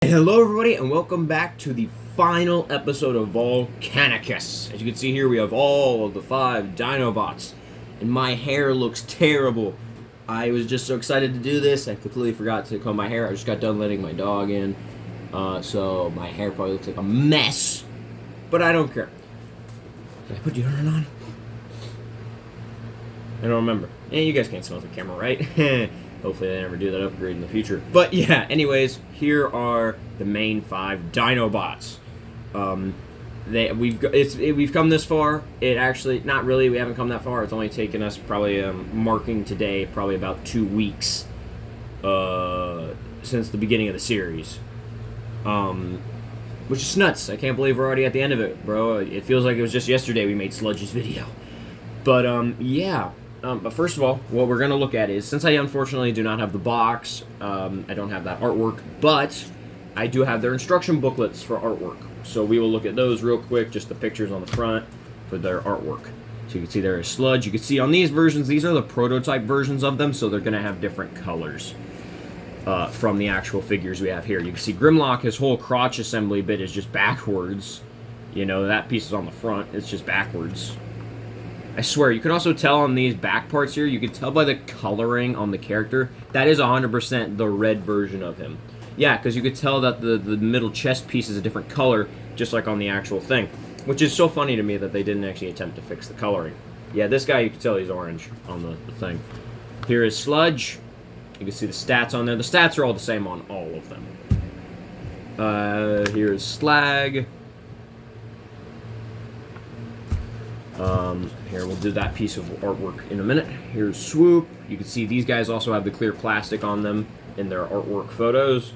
Hello everybody and welcome back to the final episode of Volcanicus. As you can see here we have all of the 5 Dinobots and my hair looks terrible. I was just so excited to do this I completely forgot to comb my hair. I just got done letting my dog in, so my hair probably looks like a mess, but I don't care. Did I put deodorant on? I don't remember. And you guys can't smell the camera, right? Hopefully they never do that upgrade in the future. But yeah, anyways, here are the main 5 Dinobots. We've come this far. It actually, not really, we haven't come that far. It's only taken us probably, marking today, probably about 2 weeks since the beginning of the series. Which is nuts. I can't believe we're already at the end of it, bro. It feels like it was just yesterday we made Sludge's video. But, yeah. But first of all, what we're going to look at is, since I unfortunately do not have the box, I don't have that artwork, but I do have their instruction booklets for artwork. So we will look at those real quick, just the pictures on the front for their artwork. So you can see there is Sludge. You can see on these versions, these are the prototype versions of them, so they're going to have different colors from the actual figures we have here. You can see Grimlock, his whole crotch assembly bit is just backwards. You know, that piece is on the front, it's just backwards. I swear, you can also tell on these back parts here, you can tell by the coloring on the character, that is 100% the red version of him. Yeah, because you could tell that the middle chest piece is a different color, just like on the actual thing. Which is so funny to me that they didn't actually attempt to fix the coloring. Yeah, this guy, you can tell he's orange on the thing. Here is Sludge. You can see the stats on there. The stats are all the same on all of them. Here is Slag. Here, we'll do that piece of artwork in a minute. Here's Swoop. You can see these guys also have the clear plastic on them in their artwork photos,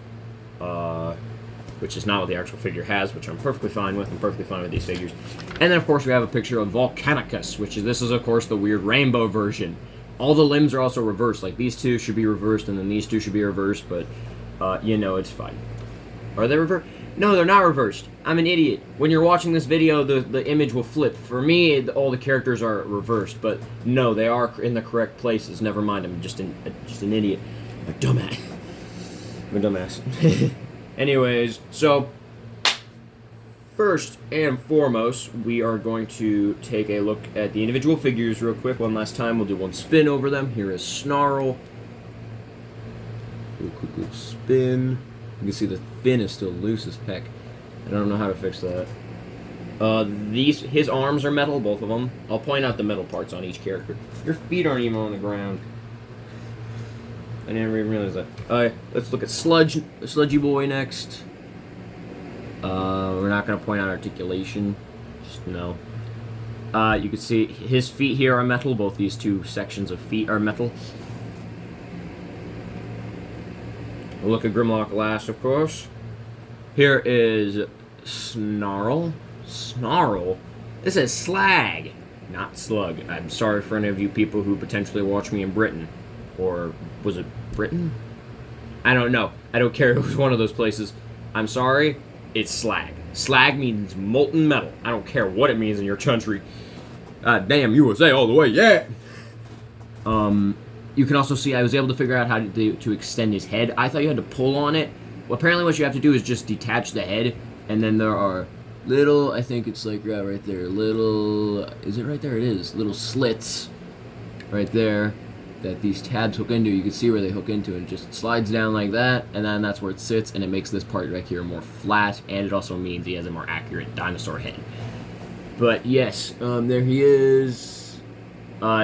which is not what the actual figure has, which I'm perfectly fine with. I'm perfectly fine with these figures. And then, of course, we have a picture of Volcanicus, this is, of course, the weird rainbow version. All the limbs are also reversed. Like, these two should be reversed, and then these two should be reversed, but, you know, it's fine. Are they reversed? No, they're not reversed. I'm an idiot. When you're watching this video, the image will flip. For me, all the characters are reversed, but no, they are in the correct places. Never mind, I'm just an idiot. I'm a dumbass. I'm a dumbass. Anyways, so first and foremost, we are going to take a look at the individual figures real quick. One last time, we'll do one spin over them. Here is Snarl. Do a quick little spin. You can see the fin is still loose as heck. I don't know how to fix that. His arms are metal, both of them. I'll point out the metal parts on each character. Your feet aren't even on the ground. I didn't even realize that. Alright, let's look at Sludge, the Sludgy Boy next. We're not going to point out articulation. Just no. You can see his feet here are metal. Both these two sections of feet are metal. We'll look at Grimlock last, of course. Here is Snarl. Snarl? This is Slag, not Slug. I'm sorry for any of you people who potentially watch me in Britain. Or was it Britain? I don't know. I don't care. It was one of those places. I'm sorry. It's Slag. Slag means molten metal. I don't care what it means in your country. Damn, USA all the way, yeah! You can also see I was able to figure out how to extend his head. I thought you had to pull on it. Well, apparently what you have to do is just detach the head, and then there are little, I think it's like right there, little, is it right there? It is. Little slits right there that these tabs hook into. You can see where they hook into, and it just slides down like that, and then that's where it sits, and it makes this part right here more flat, and it also means he has a more accurate dinosaur head. But yes, there he is.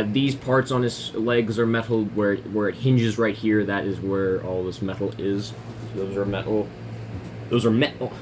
These parts on his legs are metal, where it hinges right here. That is where all this metal is. Those are metal. Those are metal.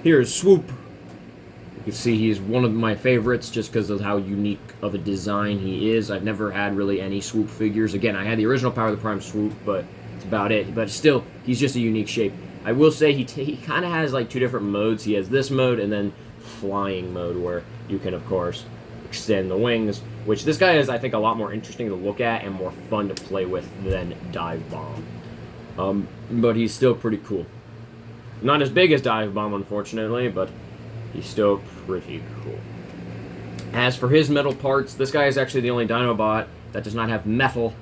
Here is Swoop. You can see he's one of my favorites just because of how unique of a design he is. I've never had really any Swoop figures. Again, I had the original Power of the Prime Swoop, but that's about it. But still, he's just a unique shape. I will say he kind of has like 2 different modes. He has this mode and then flying mode, where you can, of course, extend the wings, which this guy is, I think, a lot more interesting to look at and more fun to play with than Dive Bomb. But he's still pretty cool. Not as big as Dive Bomb, unfortunately, but he's still pretty cool. As for his metal parts, this guy is actually the only Dinobot that does not have metal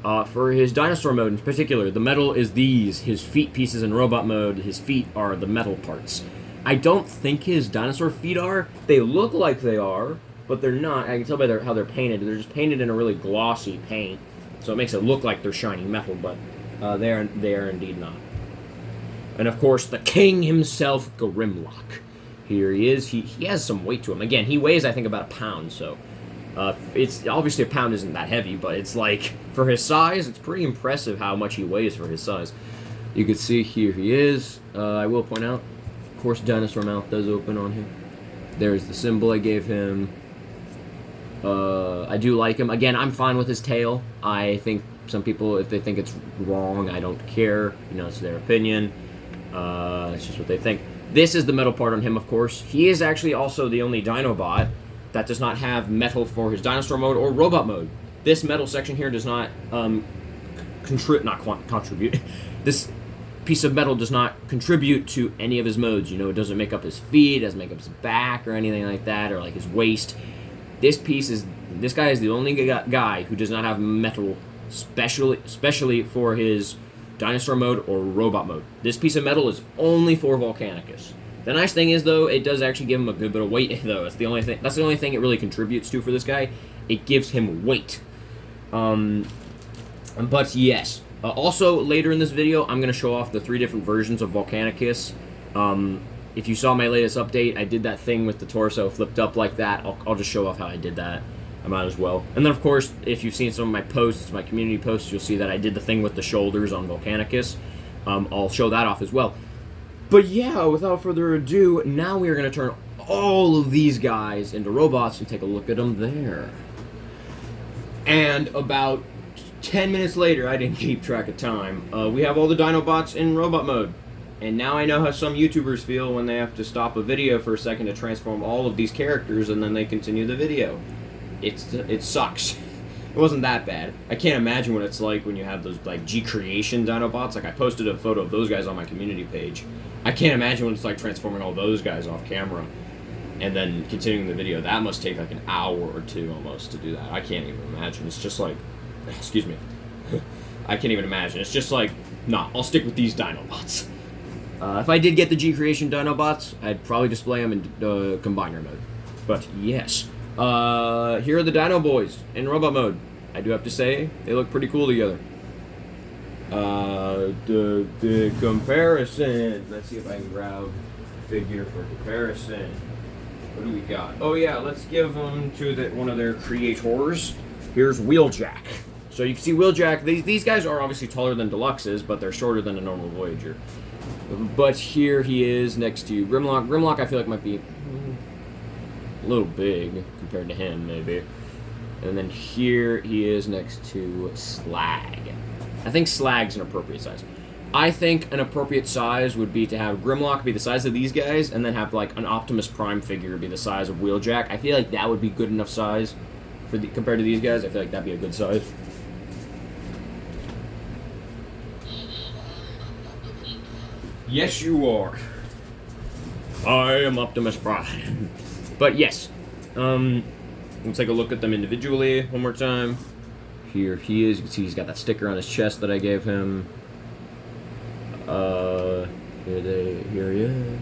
For his dinosaur mode in particular, the metal is these. His feet pieces in robot mode, his feet are the metal parts. I don't think his dinosaur feet are. They look like they are, but they're not. I can tell by how they're painted. They're just painted in a really glossy paint, so it makes it look like they're shiny metal, but they are indeed not. And of course, the king himself, Grimlock. Here he is. He has some weight to him. Again, he weighs, I think, about a pound, so... it's obviously a pound isn't that heavy, but it's like, for his size, it's pretty impressive how much he weighs for his size. You can see here he is. I will point out, of course, dinosaur mouth does open on him. There's the symbol I gave him. I do like him. Again, I'm fine with his tail. I think some people, if they think it's wrong, I don't care. You know, it's their opinion. It's just what they think. This is the metal part on him, of course. He is actually also the only Dinobot that does not have metal for his dinosaur mode or robot mode. This metal section here does not contribute. This piece of metal does not contribute to any of his modes. You know, it doesn't make up his feet, it doesn't make up his back or anything like that, or like his waist. This guy is the only guy who does not have metal, especially for his dinosaur mode or robot mode. This piece of metal is only for Volcanicus. The nice thing is, though, it does actually give him a good bit of weight, though. That's the only thing it really contributes to for this guy. It gives him weight. But yes. Also, later in this video, I'm going to show off the 3 different versions of Volcanicus. If you saw my latest update, I did that thing with the torso flipped up like that. I'll just show off how I did that. I might as well. And then, of course, if you've seen some of my posts, my community posts, you'll see that I did the thing with the shoulders on Volcanicus. I'll show that off as well. But yeah, without further ado, now we are going to turn all of these guys into robots and take a look at them there. And about 10 minutes later, I didn't keep track of time, we have all the Dinobots in robot mode. And now I know how some YouTubers feel when they have to stop a video for a second to transform all of these characters and then they continue the video. It sucks. It wasn't that bad. I can't imagine what it's like when you have those like G-Creation Dinobots. Like I posted a photo of those guys on my community page. I can't imagine what it's like transforming all those guys off camera and then continuing the video. That must take like an hour or 2 almost to do that. I can't even imagine. It's just like, excuse me. I can't even imagine. It's just like, nah, I'll stick with these Dinobots. If I did get the G-Creation Dinobots, I'd probably display them in Combiner mode. But yes. Here are the Dino Boys in robot mode. I do have to say, they look pretty cool together. The comparison. Let's see if I can grab a figure for comparison. What do we got? Oh yeah, let's give them to one of their creators. Here's Wheeljack. So you can see Wheeljack. These guys are obviously taller than Deluxes, but they're shorter than a normal Voyager. But here he is next to Grimlock. Grimlock I feel like might be a little big compared to him, maybe. And then here he is next to Slag. I think Slag's an appropriate size. I think an appropriate size would be to have Grimlock be the size of these guys, and then have like an Optimus Prime figure be the size of Wheeljack. I feel like that would be good enough size for compared to these guys. I feel like that'd be a good size. Yes, you are. I am Optimus Prime. But yes, let's take a look at them individually one more time. Here he is. You can see he's got that sticker on his chest that I gave him. Here he is.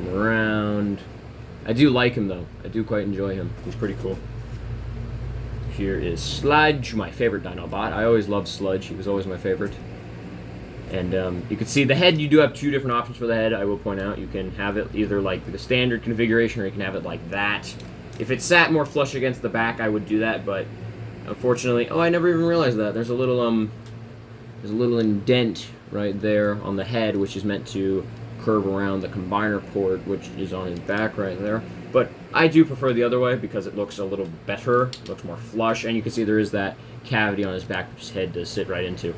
Around. I do like him though. I do quite enjoy him. He's pretty cool. Here is Sludge, my favorite Dinobot. I always loved Sludge. He was always my favorite. And you can see the head, you do have 2 different options for the head, I will point out. You can have it either like the standard configuration, or you can have it like that. If it sat more flush against the back, I would do that, but unfortunately... Oh, I never even realized that. There's a little indent right there on the head, which is meant to curve around the combiner port, which is on his back right there. But I do prefer the other way, because it looks a little better, it looks more flush, and you can see there is that cavity on his back, which his head does sit right into.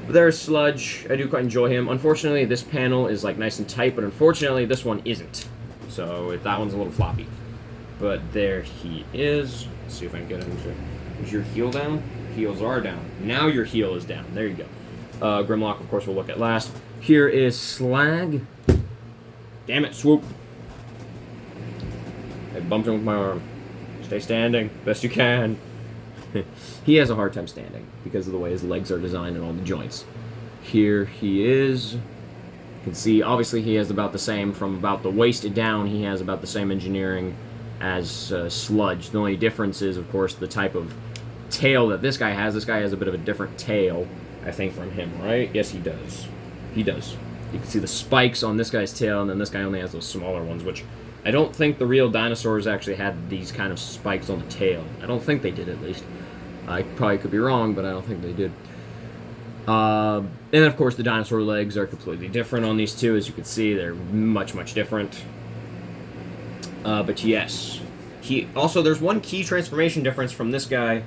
There's Sludge. I do quite enjoy him. Unfortunately, this panel is like nice and tight, but unfortunately, this one isn't. So that one's a little floppy. But there he is. Let's see if I can get him to... Is your heel down? Heels are down. Now your heel is down. There you go. Grimlock, of course, we'll look at last. Here is Slag. Damn it, Swoop. I bumped him with my arm. Stay standing. Best you can. He has a hard time standing because of the way his legs are designed and all the joints. Here he is. You can see, obviously, he has about the same, from about the waist down, he has about the same engineering as Sludge. The only difference is, of course, the type of tail that this guy has. This guy has a bit of a different tail, I think, from him, right? Yes, he does. He does. You can see the spikes on this guy's tail, and then this guy only has those smaller ones, which I don't think the real dinosaurs actually had these kind of spikes on the tail. I don't think they did, at least. I probably could be wrong, but I don't think they did. And of course, the dinosaur legs are completely different on these two. As you can see, they're much, much different. But yes, there's one key transformation difference from this guy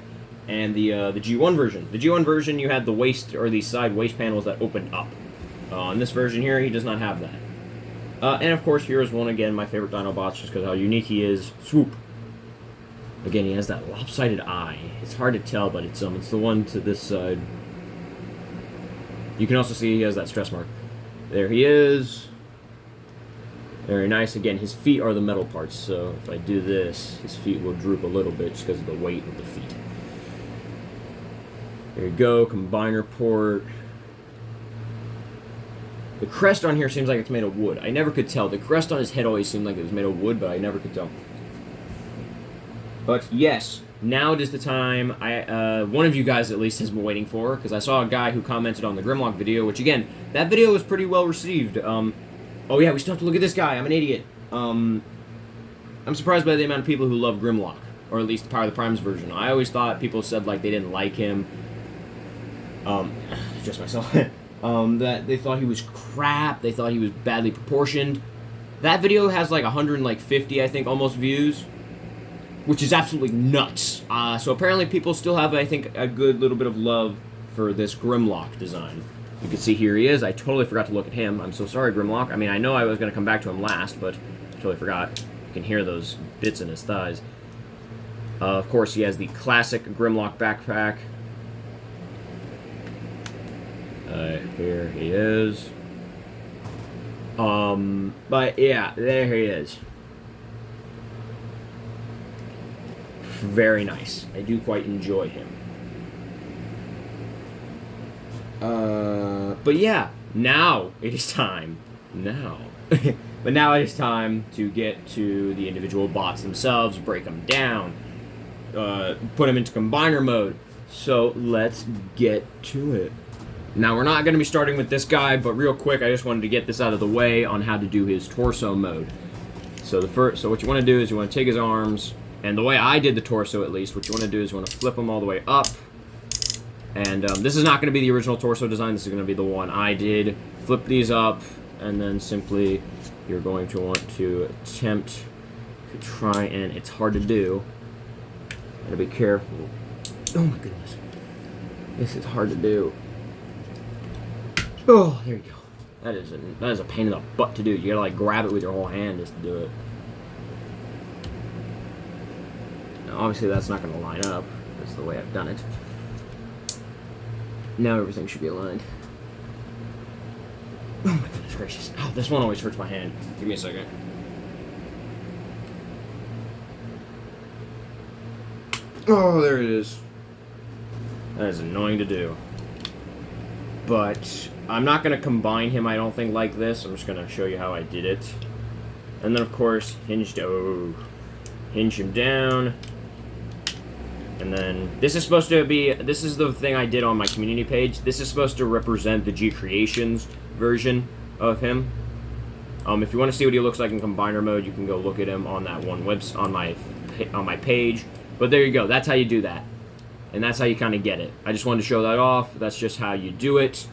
and the G1 version. The G1 version, you had the waist, or the side waist panels that opened up. On this version here, he does not have that. And of course, here is one again, my favorite Dinobots, just because how unique he is. Swoop. Again, he has that lopsided eye. It's hard to tell, but it's the one to this side. You can also see he has that stress mark. There he is. Very nice. Again, his feet are the metal parts, so if I do this, his feet will droop a little bit just because of the weight of the feet. There you go, combiner port. The crest on here seems like it's made of wood. I never could tell. The crest on his head always seemed like it was made of wood, but I never could tell. But yes, now it is the time one of you guys at least has been waiting for, because I saw a guy who commented on the Grimlock video, which again, that video was pretty well received. Oh yeah, we still have to look at this guy. I'm an idiot. I'm surprised by the amount of people who love Grimlock, or at least the Power of the Primes version. I always thought people said like they didn't like him. Just myself. That they thought he was crap. They thought he was badly proportioned. That video has like 150, I think, almost views, which is absolutely nuts. So apparently people still have, I think, a good little bit of love for this Grimlock design. You can see here he is. I totally forgot to look at him. I'm so sorry, Grimlock. I mean, I know I was going to come back to him last, but I totally forgot. You can hear those bits in his thighs. Of course, he has the classic Grimlock backpack. Here he is. But yeah, there he is. Very nice. I do quite enjoy him. But yeah, now it is time. But now it is time to get to the individual bots themselves, break them down, put them into combiner mode. So let's get to it. Now, we're not going to be starting with this guy, but real quick, I just wanted to get this out of the way on how to do his torso mode. So what you want to do is you want to take his arms, and the way I did the torso at least, what you want to do is you want to flip them all the way up. And this is not going to be the original torso design, this is going to be the one I did. Flip these up, and then simply you're going to want to attempt to try, and it's hard to do. Gotta be careful. Oh my goodness. This is hard to do. Oh, there you go. That is a pain in the butt to do. You gotta like grab it with your whole hand just to do it. Now, obviously that's not gonna line up. That's the way I've done it. Now everything should be aligned. Oh my goodness gracious. Oh, this one always hurts my hand. Give me a second. Oh, there it is. That is annoying to do. But I'm not going to combine him, I don't think, like this. I'm just going to show you how I did it. And then, of course, hinge him down. And then, this is supposed to be, this is the thing I did on my community page. This is supposed to represent the G Creations version of him. If you want to see what he looks like in combiner mode, you can go look at him on that one website, on my page. But there you go, that's how you do that. And that's how you kind of get it. I just wanted to show that off. That's just how you do it.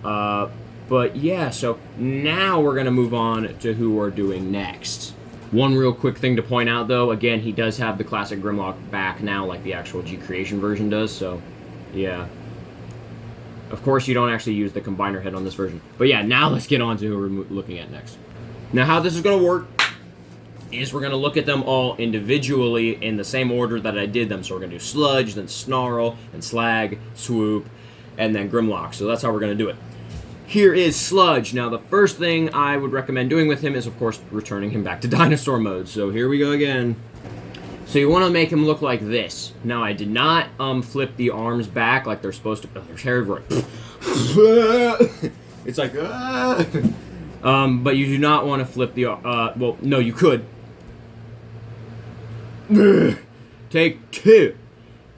But yeah, so now we're going to move on to who we're doing next. One real quick thing to point out, though. Again, he does have the classic Grimlock back now, like the actual G Creation version does. So, yeah. Of course, you don't actually use the combiner head on this version. But yeah, now let's get on to who we're looking at next. Now, how this is going to work is we're going to look at them all individually in the same order that I did them. So we're going to do Sludge, then Snarl, then Slag, Swoop, and then Grimlock. So that's how we're going to do it. Here is Sludge. Now, the first thing I would recommend doing with him is, of course, returning him back to dinosaur mode. So here we go again. So you want to make him look like this. Now, I did not flip the arms back like they're supposed to. Their hair right. It's like, but you do not want to flip the. Well, no, you could. Take 2.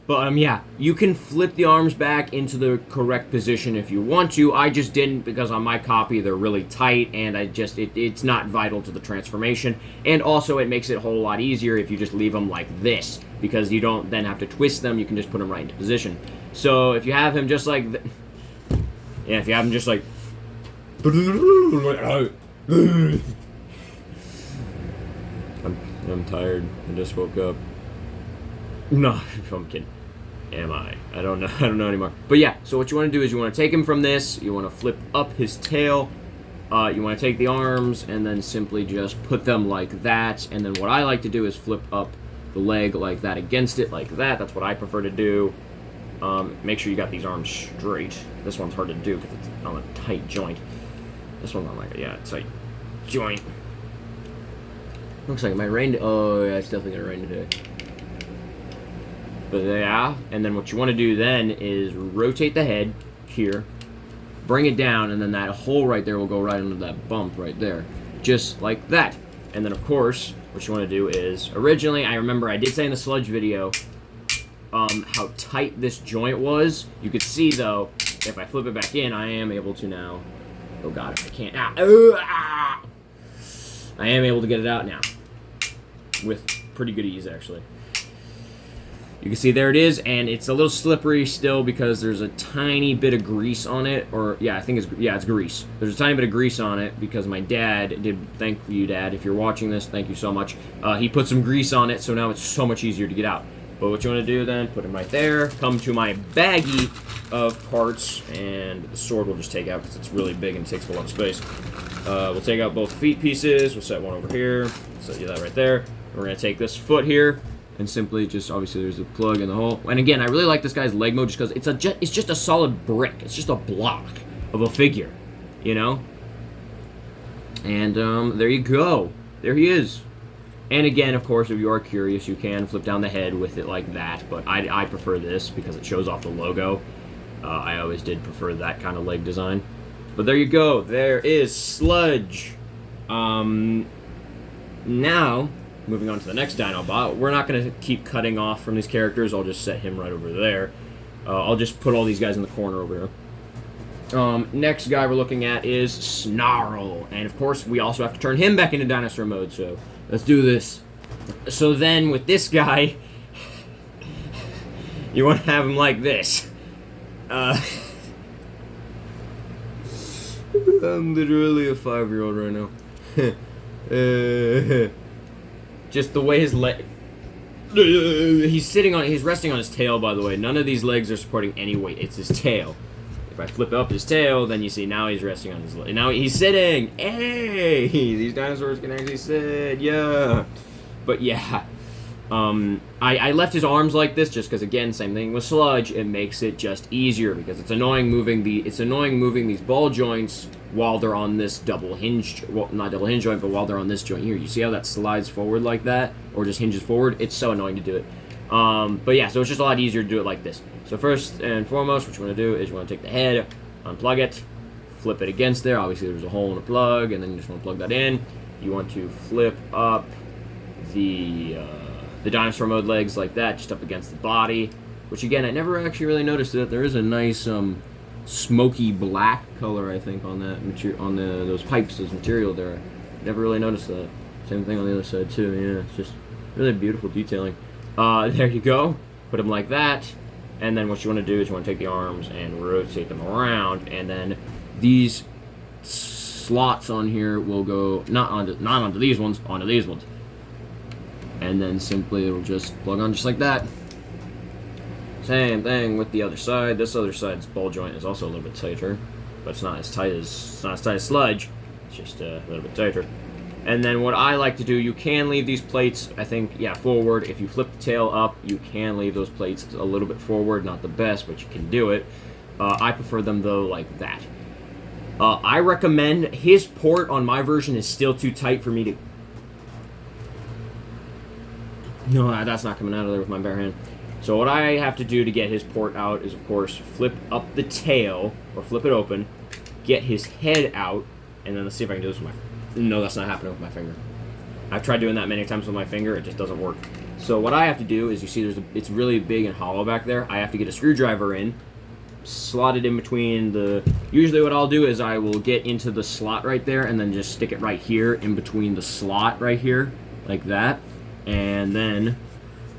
But yeah, you can flip the arms back into the correct position if you want to. I just didn't because on my copy they're really tight, and it's not vital to the transformation. And also it makes it a whole lot easier if you just leave them like this, because you don't then have to twist them. You can just put them right into position. So if you have him just like, yeah, if you have him just like, I'm tired. I just woke up. No, I'm kidding. Am I? I don't know. I don't know anymore. But yeah, so what you want to do is you want to take him from this. You want to flip up his tail. You want to take the arms and then simply just put them like that. And then what I like to do is flip up the leg like that against it, like that. That's what I prefer to do. Make sure you got these arms straight. This one's hard to do because it's on a tight joint. This one's on like a tight joint. Looks like it might rain. Oh yeah, it's definitely gonna rain today. But yeah, and then what you want to do then is rotate the head here, bring it down, and then that hole right there will go right into that bump right there, just like that. And then of course, what you want to do is, originally, I remember I did say in the sludge video, how tight this joint was. You could see though, if I flip it back in, I am able to now, oh god, if I can't, I am able to get it out now, with pretty good ease actually. You can see there it is, and it's a little slippery still because there's a tiny bit of grease on it, or yeah, I think it's grease. There's a tiny bit of grease on it because my dad did. Thank you, Dad, if you're watching this. Thank you so much. He put some grease on it, so now it's so much easier to get out. But what you want to do then? Put him right there. Come to my baggie of parts, and the sword we'll just take out because it's really big and takes a lot of space. We'll take out both feet pieces. We'll set one over here. Set you that right there. We're gonna take this foot here. And simply just, obviously there's a plug in the hole. And again, I really like this guy's leg mode just because it's just a solid brick. It's just a block of a figure, you know? And there you go. There he is. And again, of course, if you are curious, you can flip down the head with it like that. But I prefer this because it shows off the logo. I always did prefer that kind of leg design. But there you go. There is Sludge. Now, moving on to the next Dinobot, we're not going to keep cutting off from these characters. I'll just set him right over there. I'll just put all these guys in the corner over here. Next guy we're looking at is Snarl. And of course, we also have to turn him back into dinosaur mode, so let's do this. So then, with this guy, you want to have him like this. I'm literally a 5-year-old right now. Just the way his leg, he's resting on his tail, by the way. None of these legs are supporting any weight. It's his tail. If I flip up his tail, then you see now he's resting on his leg. Now he's sitting. Hey, these dinosaurs can actually sit. Yeah. But yeah, I left his arms like this just because, again, same thing with Sludge. It makes it just easier because it's annoying moving these ball joints while they're on this double hinge, well, not double hinge joint, but while they're on this joint here. You see how that slides forward like that, or just hinges forward? It's so annoying to do it. But yeah, so it's just a lot easier to do it like this. So first and foremost, what you want to do is you want to take the head, unplug it, flip it against there. Obviously, there's a hole in the plug, and then you just want to plug that in. You want to flip up the dinosaur mode legs like that, just up against the body. Which again, I never actually really noticed that there is a nice smoky black color, I think, on that material, on those pipes, those material there. Never really noticed that. Same thing on the other side too. Yeah, it's just really beautiful detailing. There you go. Put them like that, and then what you want to do is you want to take the arms and rotate them around, and then these slots on here will go not onto these ones, onto these ones, and then simply it'll just plug on just like that. Same thing with the other side. This other side's ball joint is also a little bit tighter, but it's not as tight as Sludge. It's just a little bit tighter. And then what I like to do, you can leave these plates, I think, yeah, forward. If you flip the tail up, you can leave those plates a little bit forward. Not the best, but you can do it. I prefer them, though, like that. I recommend, his port on my version is still too tight for me to... No, that's not coming out of there with my bare hand. So what I have to do to get his port out is, of course, flip up the tail, or flip it open, get his head out, and then let's see if I can do this with my... No, that's not happening with my finger. I've tried doing that many times with my finger, it just doesn't work. So what I have to do is, you see it's really big and hollow back there. I have to get a screwdriver in, slot it in between the... Usually what I'll do is I will get into the slot right there, and then just stick it right here in between the slot right here, like that. And then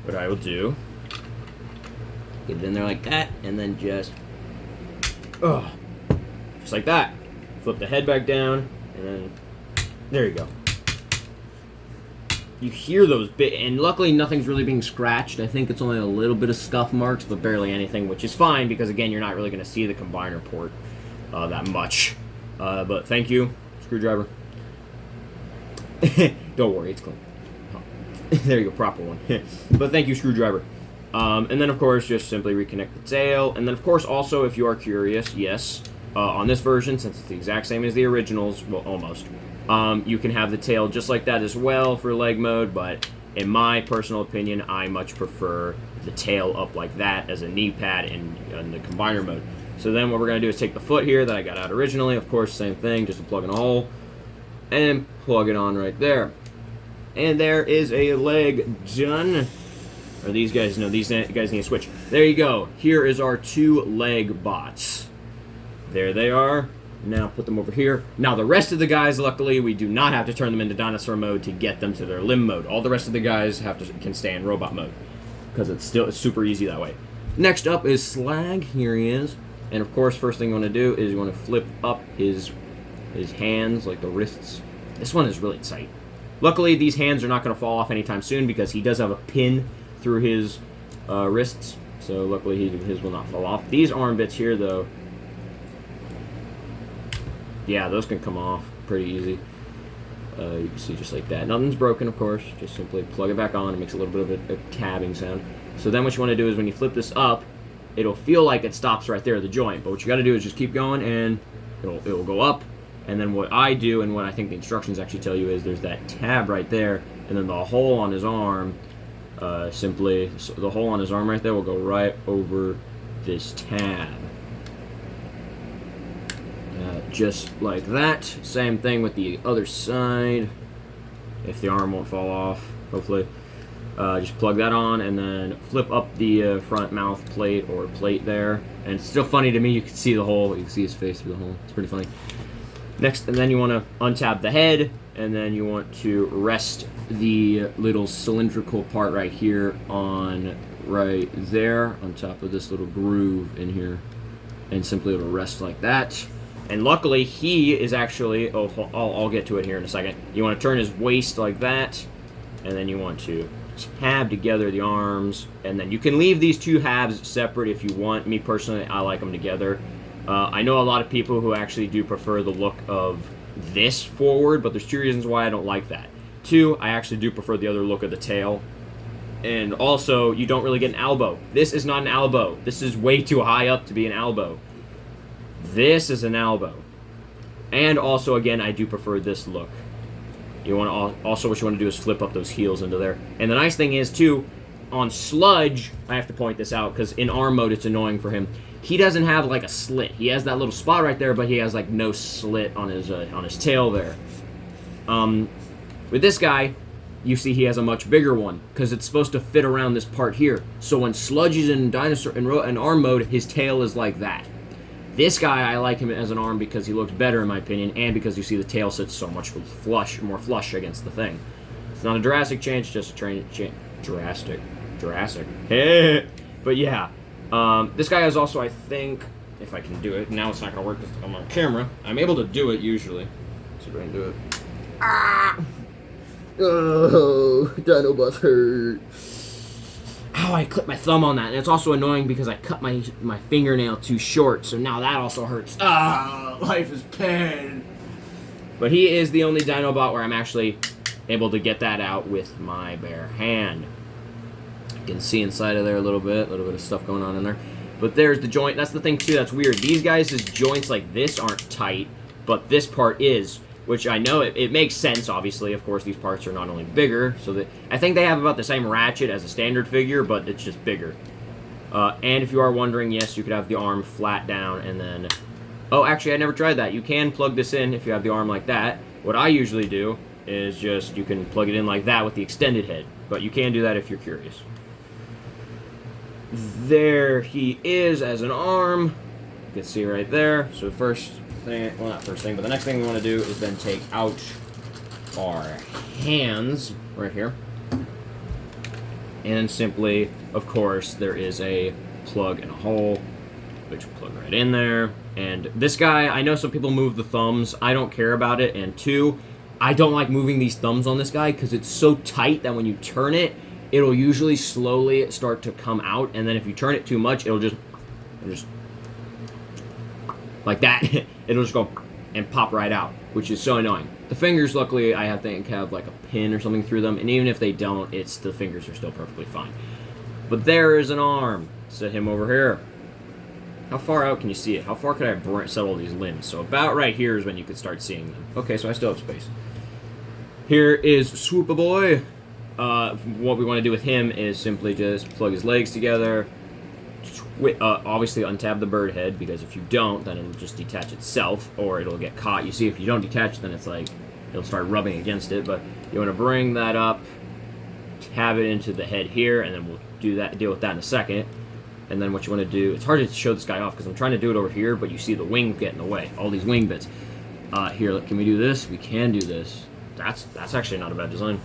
what I will do... Get it in there like that, and then just like that. Flip the head back down, and then there you go. You hear those and luckily nothing's really being scratched. I think it's only a little bit of scuff marks, but barely anything, which is fine because again, you're not really going to see the combiner port that much. But thank you, screwdriver. Don't worry, it's clean. There you go, proper one. But thank you, screwdriver. And then, of course, just simply reconnect the tail. And then, of course, also, if you are curious, yes, on this version, since it's the exact same as the originals, well, almost, you can have the tail just like that as well for leg mode, but in my personal opinion, I much prefer the tail up like that as a knee pad in the combiner mode. So then what we're going to do is take the foot here that I got out originally, of course, same thing, just to plug in a hole, and plug it on right there. And there is a leg done. Or these guys, no, these guys need to switch. There you go. Here is our 2 leg bots. There they are. Now put them over here. Now the rest of the guys, luckily, we do not have to turn them into dinosaur mode to get them to their limb mode. All the rest of the guys can stay in robot mode because it's super easy that way. Next up is Slag. Here he is. And of course, first thing you want to do is you want to flip up his hands, like the wrists. This one is really tight. Luckily, these hands are not going to fall off anytime soon because he does have a pin through his wrists, so luckily his will not fall off. These arm bits here, though, yeah, those can come off pretty easy. You can see just like that. Nothing's broken, of course. Just simply plug it back on. It makes a little bit of a tabbing sound. So then what you want to do is when you flip this up, it'll feel like it stops right there at the joint, but what you got to do is just keep going, and it'll go up. And then what I do, and what I think the instructions actually tell you, is there's that tab right there, and then the hole on his arm. So the hole on his arm right there will go right over this tab. Just like that. Same thing with the other side. If the arm won't fall off, hopefully. Just plug that on and then flip up the front mouth plate or plate there. And it's still funny to me, you can see the hole. You can see his face through the hole. It's pretty funny. Next, and then you want to untab the head, and then you want to rest the little cylindrical part right here on right there on top of this little groove in here, and simply it'll rest like that. And luckily, he is actually, I'll get to it here in a second. You want to turn his waist like that, and then you want to tab together the arms, and then you can leave these 2 halves separate if you want. Me personally, I like them together. I know a lot of people who actually do prefer the look of this forward, but there's 2 reasons why I don't like that. 2, I actually do prefer the other look of the tail. And also, you don't really get an elbow. This is not an elbow. This is way too high up to be an elbow. This is an elbow. And also, again, I do prefer this look. You want to also what you want to do is flip up those heels into there. And the nice thing is, too, on Sludge, I have to point this out because in arm mode it's annoying for him. He doesn't have like a slit. He has that little spot right there, but he has like no slit on his tail there. With this guy, you see he has a much bigger one because it's supposed to fit around this part here. So when Sludge is in arm mode, his tail is like that. This guy, I like him as an arm because he looks better in my opinion, and because you see the tail sits so much more flush against the thing. It's not a drastic change, just a drastic. Hey, but yeah. This guy is also, I think, if I can do it, now it's not going to work because I'm on camera. I'm able to do it usually. Let's see if I can do it. Ah! Oh, Dinobot hurt. Oh, I clipped my thumb on that. And it's also annoying because I cut my fingernail too short, so now that also hurts. Ah, life is pain. But he is the only Dinobot where I'm actually able to get that out with my bare hand. You can see inside of there a little bit of stuff going on in there. But there's the joint. That's the thing, too, that's weird. These guys' joints like this aren't tight, but this part is. which I know it makes sense, obviously. Of course, these parts are not only bigger, so that I think they have about the same ratchet as a standard figure, but it's just bigger. And if you are wondering, yes, you could have the arm flat down and then... Oh, actually, I never tried that. You can plug this in if you have the arm like that. What I usually do is just, you can plug it in like that with the extended head, but you can do that if you're curious. There he is as an arm. You can see right there. So first thing, well, not first thing, but the next thing we want to do is then take out our hands right here. And simply, of course, there is a plug and a hole, which will plug right in there. And this guy, I know some people move the thumbs. I don't care about it. And two, I don't like moving these thumbs on this guy because it's so tight that when you turn it, it'll usually slowly start to come out. And then if you turn it too much, it'll just like that. It'll just go and pop right out, which is so annoying. The fingers, luckily, I think have like a pin or something through them. And even if they don't, the fingers are still perfectly fine. But there is an arm. Set him over here. How far out can you see it? How far could I settle these limbs? So about right here is when you could start seeing them. Okay, so I still have space. Here is Swoopa-Boy. What we want to do with him is simply just plug his legs together. Obviously untab the bird head, because if you don't, then it'll just detach itself, or it'll get caught. You see, if you don't detach, then it's like, it'll start rubbing against it. But you want to bring that up, tab it into the head here, and then we'll deal with that in a second. And then what you want to do, it's hard to show this guy off because I'm trying to do it over here, but you see the wing get in the way, all these wing bits. Here, can we do this? We can do this. That's actually not a bad design.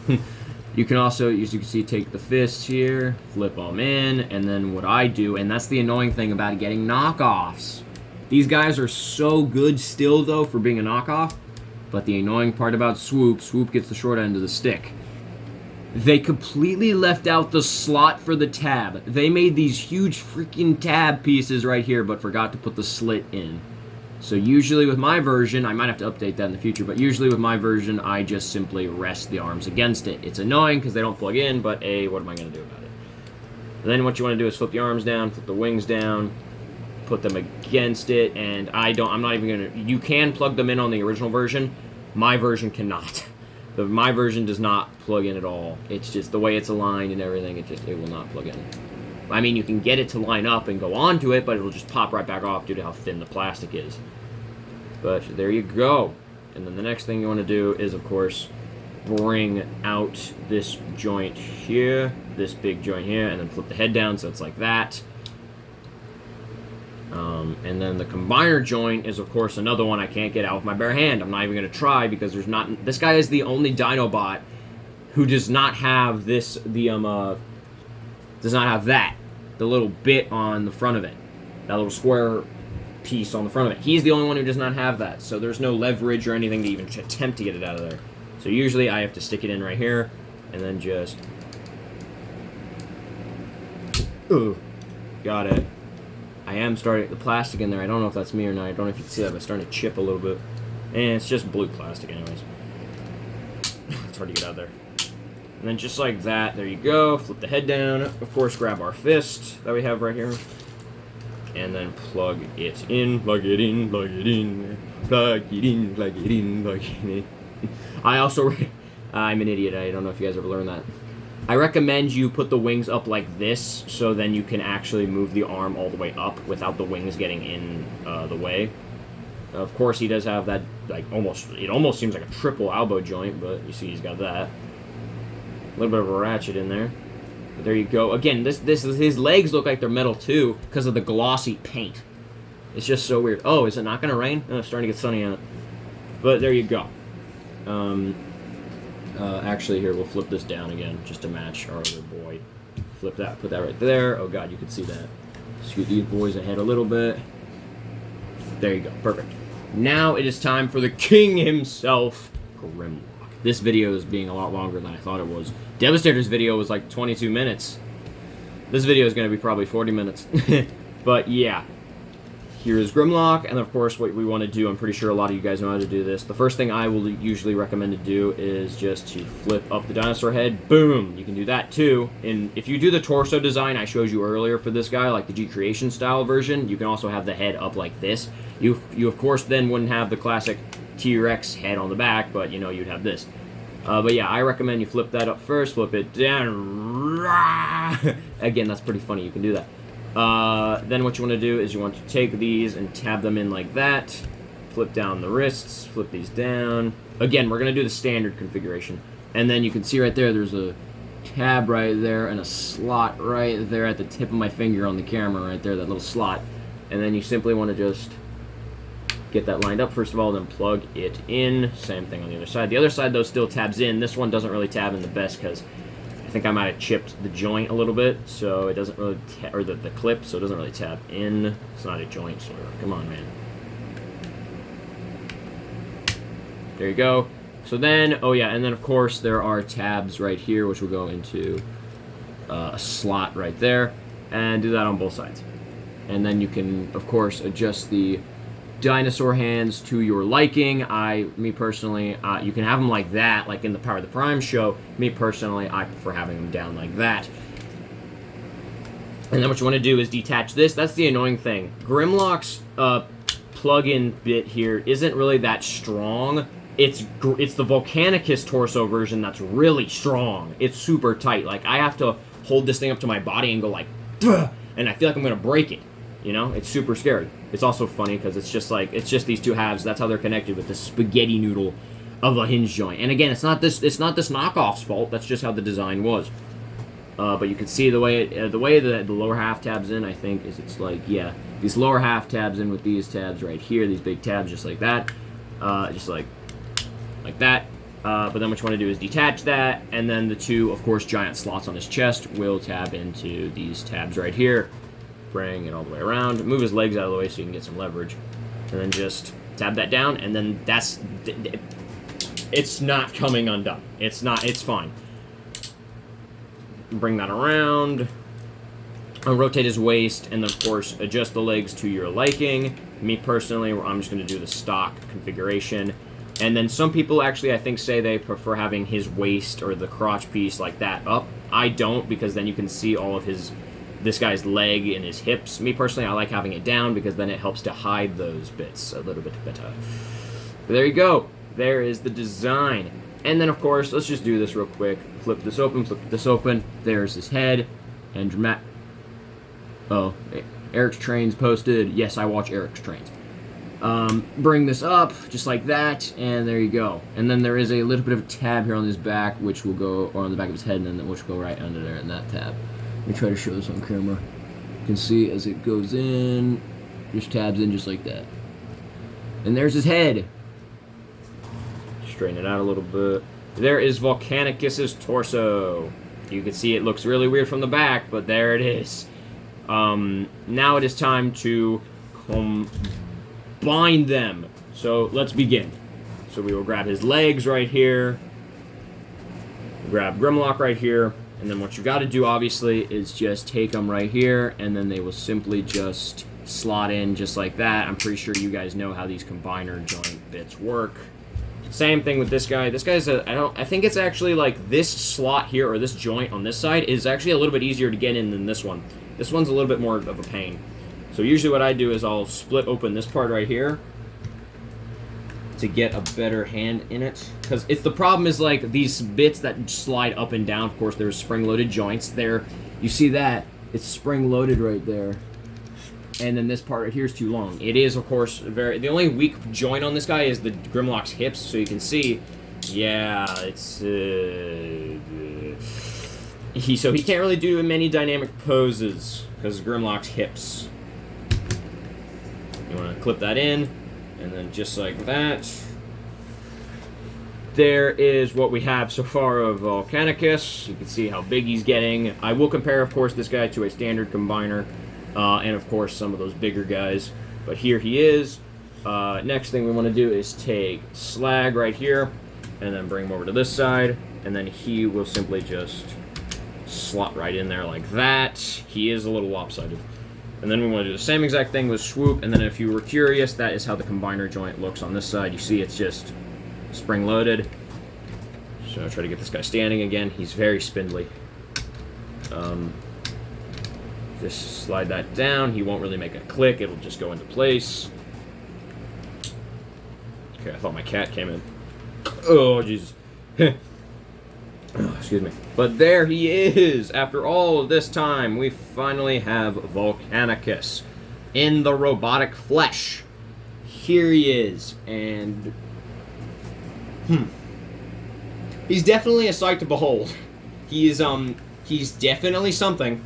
You can also, as you can see, take the fists here, flip them in, and then what I do, and that's the annoying thing about getting knockoffs. These guys are so good still, though, for being a knockoff, but the annoying part about Swoop gets the short end of the stick. They completely left out the slot for the tab. They made these huge freaking tab pieces right here, but forgot to put the slit in. So usually with my version, I might have to update that in the future, but usually with my version, I just simply rest the arms against it. It's annoying because they don't plug in, but what am I going to do about it? And then what you want to do is flip the arms down, flip the wings down, put them against it, and I'm not even going to, you can plug them in on the original version. My version cannot. My version does not plug in at all. It's just the way it's aligned and everything, it will not plug in. I mean, you can get it to line up and go onto it, but it'll just pop right back off due to how thin the plastic is. But there you go. And then the next thing you want to do is, of course, bring out this joint here, this big joint here, and then flip the head down so it's like that. And then the combiner joint is, of course, another one I can't get out with my bare hand. I'm not even going to try because this guy is the only Dinobot who does not have does not have that, the little bit on the front of it, that little square piece on the front of it. He's the only one who does not have that, so there's no leverage or anything to even attempt to get it out of there. So usually I have to stick it in right here, and then just... Ooh, got it. I am starting the plastic in there. I don't know if that's me or not. I don't know if you can see that, but it's starting to chip a little bit. And it's just blue plastic anyways. It's hard to get out of there. And then just like that, there you go. Flip the head down. Of course, grab our fist that we have right here. And then plug it in. Plug it in, plug it in. Plug it in, plug it in, plug it in. I also... I'm an idiot. I don't know if you guys ever learned that. I recommend you put the wings up like this, so then you can actually move the arm all the way up without the wings getting in the way. Of course, he does have that, like, it almost seems like a triple elbow joint, but you see he's got that. A little bit of a ratchet in there. But there you go. Again, his legs look like they're metal too because of the glossy paint. It's just so weird. Oh, is it not going to rain? Oh, it's starting to get sunny out. But there you go. Actually, here, we'll flip this down again, just to match our other boy. Flip that, put that right there. Oh, God, you can see that. Scoot these boys ahead a little bit. There you go, perfect. Now it is time for the king himself, Grimlock. This video is being a lot longer than I thought it was. Devastator's video was like 22 minutes. This video is going to be probably 40 minutes. But, yeah. Here is Grimlock, and of course what we want to do, I'm pretty sure a lot of you guys know how to do this. The first thing I will usually recommend to do is just to flip up the dinosaur head. Boom! You can do that too. And if you do the torso design I showed you earlier for this guy, like the G-Creation style version, you can also have the head up like this. You of course then wouldn't have the classic T-Rex head on the back, but you know, you'd have this. But yeah, I recommend you flip that up first, flip it down. Again, that's pretty funny, you can do that. Then what you want to do is you want to take these and tab them in like that. Flip down the wrists, flip these down. Again, we're going to do the standard configuration. And then you can see right there, there's a tab right there and a slot right there at the tip of my finger on the camera right there, that little slot. And then you simply want to just get that lined up first of all, then plug it in. Same thing on the other side. The other side, though, still tabs in. This one doesn't really tab in the best because I think I might have chipped the joint a little bit, so it doesn't really, or the clip, so it doesn't really tab in. It's not a joint, so come on, man. There you go. So then, oh yeah, and then of course there are tabs right here, which will go into a slot right there, and do that on both sides. And then you can, of course, adjust the dinosaur hands to your liking. Me personally, you can have them like that, like in the Power of the Prime show. Me personally, I prefer having them down like that. And then what you want to do is detach this. That's the annoying thing. Grimlock's plug-in bit here isn't really that strong. It's the Volcanicus torso version that's really strong. It's super tight. Like, I have to hold this thing up to my body and go like, duh, and I feel like I'm gonna break it. You know, it's super scary. It's also funny because it's just these two halves. That's how they're connected with the spaghetti noodle of a hinge joint. And again, it's not this knockoff's fault. That's just how the design was. But you can see the way the lower half tabs in. I think it's like, yeah, these lower half tabs in with these tabs right here. These big tabs just like that, just like that. But then what you want to do is detach that, and then the two, of course, giant slots on his chest will tab into these tabs right here. Bring it all the way around. Move his legs out of the way so you can get some leverage. And then just tab that down, and then it's not coming undone. It's fine. Bring that around. I'll rotate his waist, and then, of course, adjust the legs to your liking. Me, personally, I'm just going to do the stock configuration. And then some people actually, I think, say they prefer having his waist or the crotch piece like that up. I don't, because then you can see all of this guy's leg and his hips. Me personally, I like having it down because then it helps to hide those bits a little bit better. But there you go. There is the design. And then, of course, let's just do this real quick. Flip this open, flip this open. There's his head. And oh, Eric's Trains posted. Yes, I watch Eric's Trains. Bring this up, just like that, and there you go. And then there is a little bit of a tab here on his back, which will go, or on the back of his head, and then which will go right under there in that tab. Let me try to show this on camera. You can see as it goes in, just tabs in just like that. And there's his head. Straighten it out a little bit. There is Volcanicus's torso. You can see it looks really weird from the back, but there it is. Now it is time to combine them. So let's begin. So we will grab his legs right here. Grab Grimlock right here. And then what you got to do, obviously, is just take them right here, and then they will simply just slot in just like that. I'm pretty sure you guys know how these combiner joint bits work. Same thing with this guy. This guy's I think it's actually like this slot here, or this joint on this side, is actually a little bit easier to get in than this one. This one's a little bit more of a pain. So usually what I do is I'll split open this part right here to get a better hand in it, because the problem is like these bits that slide up and down. Of course, there's spring-loaded joints there. You see that it's spring-loaded right there, and then this part right here is too long. It is, of course, the only weak joint on this guy is the Grimlock's hips. So you can see, yeah, it's so he can't really do many dynamic poses because of Grimlock's hips. You want to clip that in. And then just like that, there is what we have so far of Volcanicus. You can see how big he's getting. I will compare, of course, this guy to a standard combiner, and of course some of those bigger guys. But here he is. Next thing we want to do is take Slag right here, and then bring him over to this side, and then he will simply just slot right in there like that. He is a little lopsided. And then we want to do the same exact thing with Swoop, and then if you were curious, that is how the combiner joint looks on this side. You see it's just spring-loaded. So I'll try to get this guy standing again. He's very spindly. Just slide that down. He won't really make a click. It'll just go into place. Okay, I thought my cat came in. Oh, Jesus. Oh, excuse me. But there he is! After all of this time, we finally have Volcanicus in the robotic flesh. Here he is, and... He's definitely a sight to behold. He's definitely something.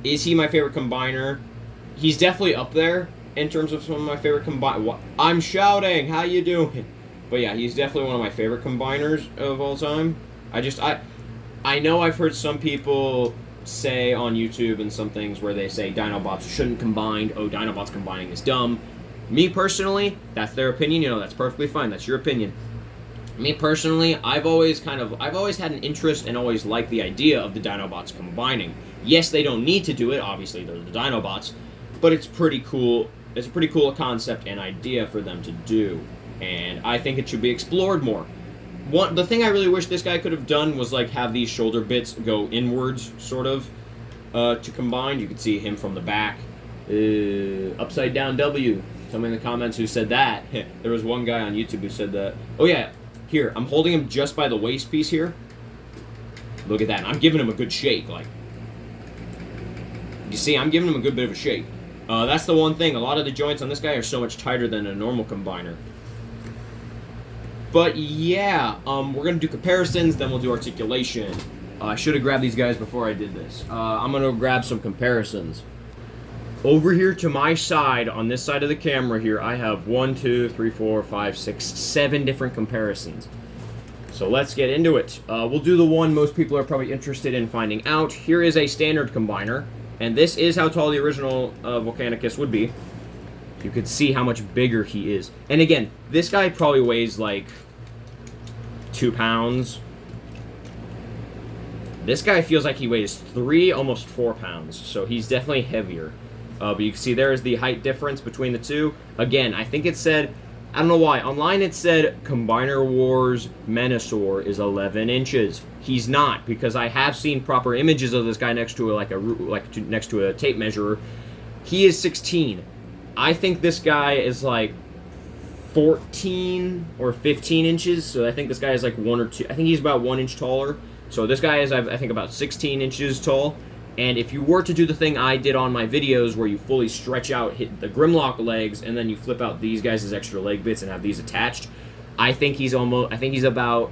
Is he my favorite combiner? He's definitely up there in terms of some of my favorite I'm shouting! How you doing? But yeah, he's definitely one of my favorite combiners of all time. I know I've heard some people say on YouTube and some things where they say Dinobots shouldn't combine. Oh, Dinobots combining is dumb. Me personally, that's their opinion. You know, that's perfectly fine. That's your opinion. Me personally, I've always had an interest and always liked the idea of the Dinobots combining. Yes, they don't need to do it. Obviously, they're the Dinobots, but it's pretty cool. It's a pretty cool concept and idea for them to do, and I think it should be explored more. The thing I really wish this guy could have done was like have these shoulder bits go inwards, sort of, to combine. You could see him from the back. Upside down W. Tell me in the comments who said that. There was one guy on YouTube who said that. Oh yeah, here, I'm holding him just by the waist piece here. Look at that. And I'm giving him a good shake, like. You see, I'm giving him a good bit of a shake. That's the one thing. A lot of the joints on this guy are so much tighter than a normal combiner. But yeah, we're going to do comparisons, then we'll do articulation. I should have grabbed these guys before I did this. I'm going to grab some comparisons. Over here to my side, on this side of the camera here, I have 1, 2, 3, 4, 5, 6, 7 different comparisons. So let's get into it. We'll do the one most people are probably interested in finding out. Here is a standard combiner, and this is how tall the original Volcanicus would be. You could see how much bigger he is. And again, this guy probably weighs like 2 pounds. This guy feels like he weighs 3, almost 4 pounds. So he's definitely heavier. But you can see there is the height difference between the two. Again, I think it said, I don't know why, online it said Combiner Wars Menasor is 11 inches. He's not, because I have seen proper images of this guy next to next to a tape measure. He is 16. I think this guy is like 14 or 15 inches, so I think this guy is like 1 or 2. I think he's about 1 inch taller. So this guy is, I think, about 16 inches tall. And if you were to do the thing I did on my videos where you fully stretch out, hit the Grimlock legs, and then you flip out these guys as extra leg bits and have these attached, I think he's about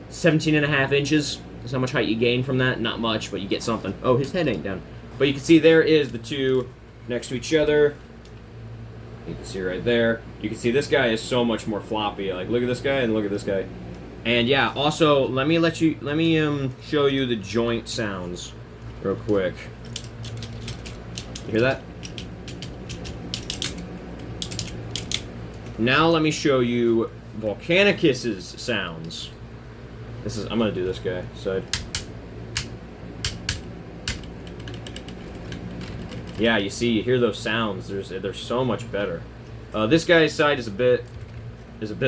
17 and a half inches. That's how much height you gain from that. Not much, but you get something. Oh, his head ain't down. But you can see there is the two next to each other. You can see right there. You can see this guy is so much more floppy. Like, look at this guy and look at this guy. And yeah, also, let me show you the joint sounds real quick. You hear that? Now let me show you Volcanicus's sounds. I'm gonna do this guy side. Yeah, you see, you hear those sounds. They're so much better. This guy's side is a bit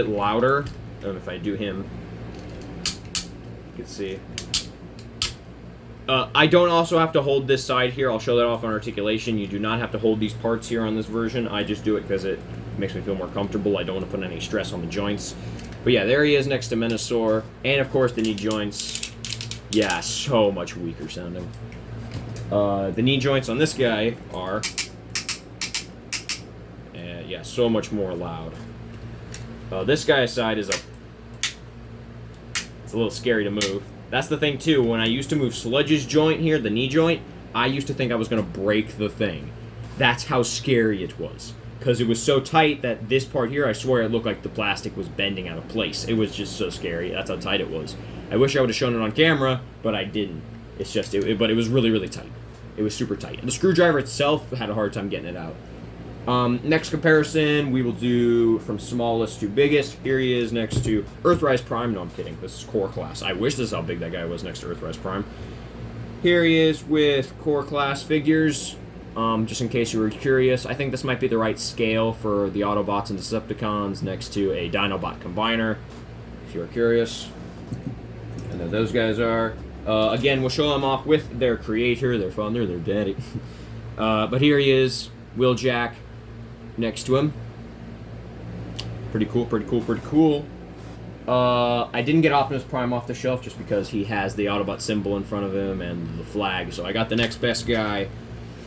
louder. If I do him, you can see. I don't also have to hold this side here. I'll show that off on articulation. You do not have to hold these parts here on this version. I just do it because it makes me feel more comfortable. I don't want to put any stress on the joints. But yeah, there he is next to Menasor. And of course the knee joints. Yeah, so much weaker sounding. The knee joints on this guy are, yeah, so much more loud. This guy's side is it's a little scary to move. That's the thing too, when I used to move Sludge's joint here, the knee joint, I used to think I was going to break the thing. That's how scary it was. Because it was so tight that this part here, I swear it looked like the plastic was bending out of place. It was just so scary. That's how tight it was. I wish I would have shown it on camera, but I didn't. It's just, but it was really, really tight. It was super tight. And the screwdriver itself had a hard time getting it out. Next comparison, we will do from smallest to biggest. Here he is next to Earthrise Prime. No, I'm kidding. This is Core Class. I wish this is how big that guy was next to Earthrise Prime. Here he is with Core Class figures. Just in case you were curious, I think this might be the right scale for the Autobots and Decepticons next to a Dinobot Combiner, if you are curious. And then those guys are. Again, we'll show them off with their creator, their father, their daddy. But here he is, Wheeljack, next to him. Pretty cool, pretty cool, pretty cool. I didn't get Optimus Prime off the shelf just because he has the Autobot symbol in front of him and the flag, so I got the next best guy.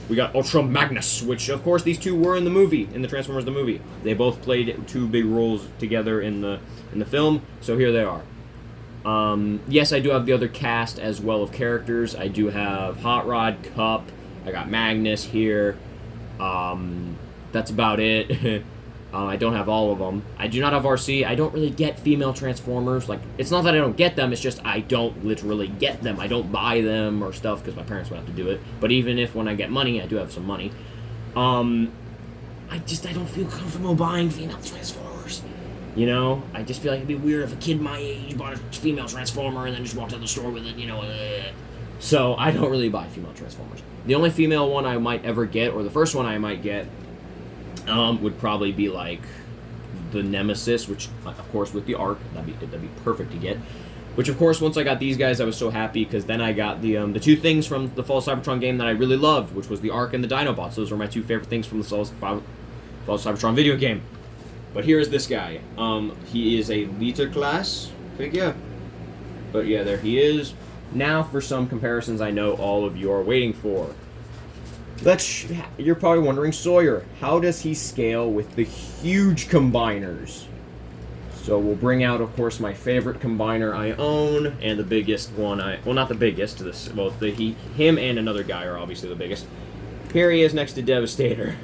We got Ultra Magnus, which, of course, these two were in the movie, in the Transformers the movie. They both played two big roles together in the film, so here they are. Yes, I do have the other cast as well of characters. I do have Hot Rod, Cup, I got Magnus here. That's about it. I don't have all of them. I do not have RC. I don't really get female Transformers. Like, it's not that I don't get them, it's just I don't literally get them. I don't buy them or stuff because my parents would have to do it. But even if when I get money, I do have some money. I don't feel comfortable buying female Transformers. You know? I just feel like it'd be weird if a kid my age bought a female Transformer and then just walked out the store with it, you know. So I don't really buy female Transformers. The only female one I might ever get, or the first one I might get, would probably be like the Nemesis, which of course with the Arc, that'd be perfect to get. Which of course once I got these guys I was so happy because then I got the two things from the Fall Cybertron game that I really loved, which was the Arc and the Dinobots. Those were my two favorite things from the Fall Cybertron video game. But here is this guy. He is a Lita class figure. But yeah, there he is. Now for some comparisons I know all of you are waiting for. You're probably wondering, Sawyer, how does he scale with the huge combiners? So we'll bring out, of course, my favorite combiner I own, and the biggest one well, not the biggest, him and another guy are obviously the biggest. Here he is next to Devastator.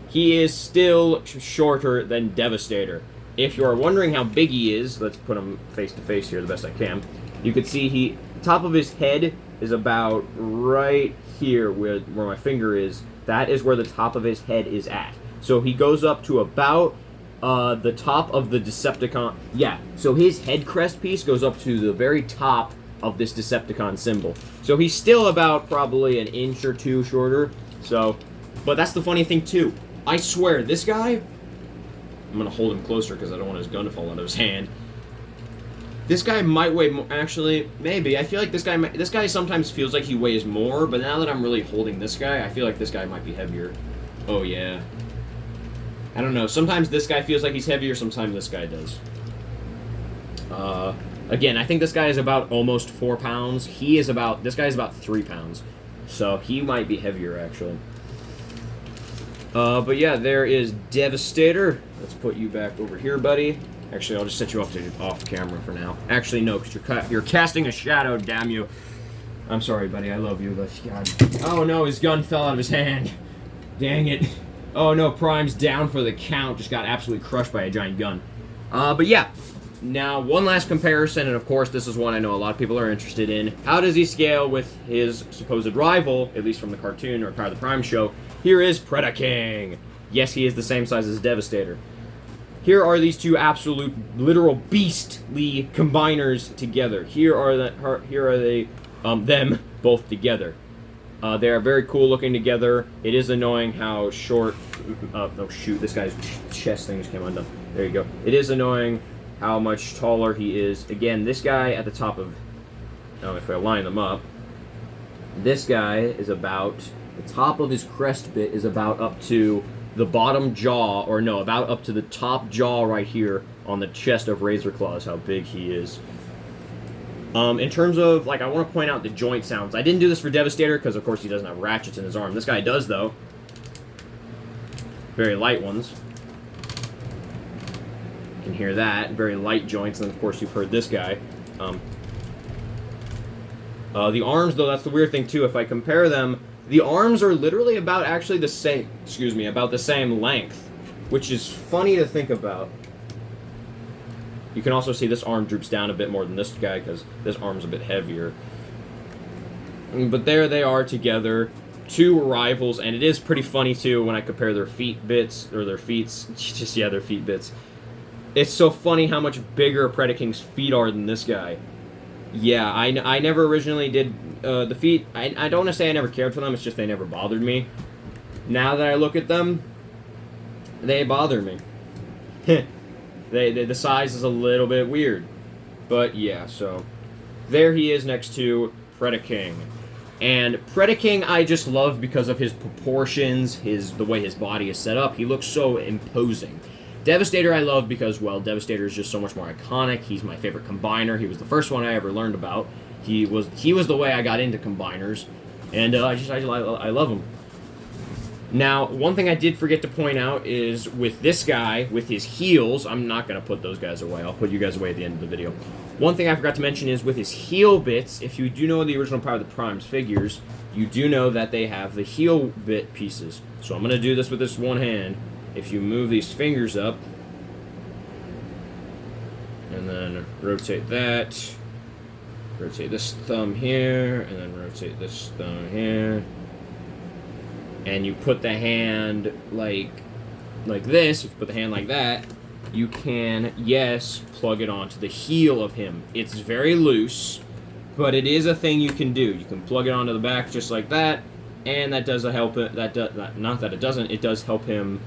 He is still shorter than Devastator. If you are wondering how big he is, let's put him face to face here the best I can. You can see the top of his head is about right here where my finger is. That is where the top of his head is at. So he goes up to about the top of the Decepticon. Yeah, so his head crest piece goes up to the very top of this Decepticon symbol. So he's still about probably an inch or two shorter. So, but that's the funny thing too. I swear, this guy, I'm gonna hold him closer because I don't want his gun to fall out of his hand. This guy might weigh more, actually, maybe. I feel like this guy sometimes feels like he weighs more, but now that I'm really holding this guy, I feel like this guy might be heavier. Oh yeah. I don't know, sometimes this guy feels like he's heavier, sometimes this guy does. Again, I think this guy is about almost 4 pounds. This guy is about 3 pounds. So he might be heavier, actually. But yeah, there is Devastator. Let's put you back over here, buddy. Actually, I'll just set you off camera for now. Actually, no, because you're casting a shadow, damn you. I'm sorry, buddy, I love you, but God. Oh no, his gun fell out of his hand. Dang it. Oh no, Prime's down for the count. Just got absolutely crushed by a giant gun. But yeah. Now, one last comparison, and of course this is one I know a lot of people are interested in. How does he scale with his supposed rival, at least from the cartoon or Power of the Prime show? Here is Predaking. Yes, he is the same size as Devastator. Here are these two absolute, literal beastly combiners together. Here are they, them both together. They are very cool looking together. It is annoying how short. Oh shoot! This guy's chest thing just came undone. There you go. It is annoying how much taller he is. Again, this guy at the top of. Oh, if I line them up, this guy is about the top of his crest bit is about up to the bottom jaw, or no, about up to the top jaw right here on the chest of Razor Claws, how big he is. In terms of, like, I want to point out the joint sounds. I didn't do this for Devastator, because of course he doesn't have ratchets in his arm. This guy does, though. Very light ones. You can hear that. Very light joints, and of course you've heard this guy. The arms, though, that's the weird thing, too. If I compare them, the arms are literally about actually the same, about the same length, which is funny to think about. You can also see this arm droops down a bit more than this guy because this arm's a bit heavier. But there they are together, two rivals, and it is pretty funny too when I compare their feet bits, or their feet, their feet bits. It's so funny how much bigger Predaking's feet are than this guy. Yeah, I never originally did the feet. I don't want to say I never cared for them, it's just they never bothered me. Now that I look at them, they bother me. The size is a little bit weird. But yeah, so there he is next to Predaking. And Predaking I just love because of his proportions, the way his body is set up. He looks so imposing. Devastator I love because, well, Devastator is just so much more iconic. He's my favorite combiner. He was the first one I ever learned about. He was the way I got into combiners, and I love him. Now, one thing I did forget to point out is with this guy, with his heels, I'm not going to put those guys away. I'll put you guys away at the end of the video. One thing I forgot to mention is with his heel bits, if you do know the original Power of the Primes figures, you do know that they have the heel bit pieces. So I'm going to do this with this one hand. If you move these fingers up, and then rotate that, rotate this thumb here, and then rotate this thumb here, and you put the hand like this, if you put the hand like that, you can, yes, plug it onto the heel of him. It's very loose, but it is a thing you can do. You can plug it onto the back just like that, and that does help it. Not that it doesn't. It does help him.